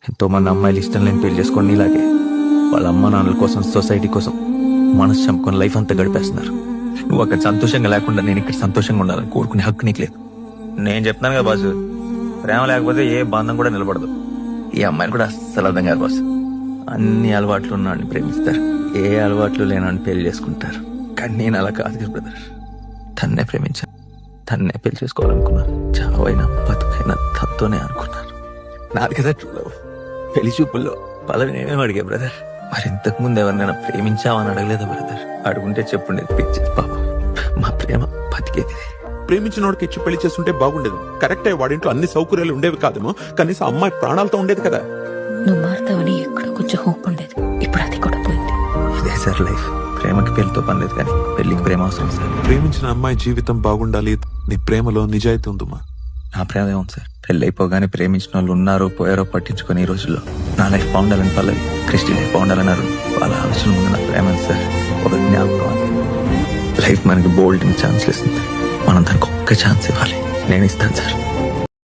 ఎంతో మంది అమ్మాయిలు ఇష్టం లేని పెళ్లి చేసుకోండి ఇలాగే వాళ్ళ అమ్మ నాన్నల కోసం సొసైటీ కోసం మనసు చంపుకొని లైఫ్ అంతా గడిపేస్తున్నారు. నువ్వు అక్కడ సంతోషంగా లేకుండా నేను ఇక్కడ సంతోషంగా ఉండాలని కోరుకునే హక్కు నీకు లేదు. నేను చెప్తున్నాను కదా బాసు, ప్రేమ లేకపోతే ఏ బంధం కూడా నిలబడదు. ఈ అమ్మాయిని కూడా అస్సలు అర్థం కాదు బాసు. అన్ని అలవాట్లు ఉన్నాడిని ప్రేమిస్తారు, ఏ అలవాట్లు లేనని పెళ్లి చేసుకుంటారు. కానీ నేను అలా కాదు కదా బ్రదర్. తన్నే ప్రేమించాను, తన్నే పెళ్లి చేసుకోవాలనుకున్నాను. చావైనా బతుకైనా తనతోనే అనుకున్నాను. నాది కదా ట్రూ లవ్. పెళ్లి చూపుల్లో పదవి నేనేం అడిగా బ్రదర్. మరి ఇంతకు ముందు ఎవరినైనా ప్రేమించావని అడగలేదా బ్రదర్? అడుగుంటే చెప్పుండేది పిచ్చి పాపం. మా ప్రేమ బతికేది. ప్రేమించిన వాడికి ఇచ్చి పెళ్లి చేస్తుంటే బాగుండేది. కరెక్టే, వాడింట్లో అన్ని సౌకర్యాలు ఉండేవి కాదేమో, కనీసం అమ్మాయి ప్రాణాలతో ఉండేది కదా. నువ్వు మారుతావని ఎక్కడ కొంచెం హోప్ ఉండేది, ఇప్పుడు అది కూడా పోయింది. ఇదే సార్ లైఫ్. ప్రేమకి పెళ్లితో పని లేదు, కానీ పెళ్లికి ప్రేమ అవసరం సార్. ప్రేమించిన అమ్మాయి జీవితం బాగుండాలి. నీ ప్రేమలో నిజాయితీ ఉందమ్మా. నా ప్రేమ ఏముంది సార్? పెళ్లి అయిపోగానే ప్రేమించిన వాళ్ళు ఉన్నారో పోయారో పట్టించుకొని ఈ రోజుల్లో నా లైఫ్ బాగుండాలని పల్లవి, క్రిస్టి లైఫ్ బాగుండాలన్నారు. వాళ్ళ ఆలోచన ముందు నా ప్రేమ సార్ ఒక జ్ఞాపకం. లైఫ్ మనకి బోల్డ్ ఛాన్స్ ఇస్తుంది, మనం దానికి ఒక్క ఛాన్స్ ఇవ్వాలి. నేను ఇస్తాను సార్.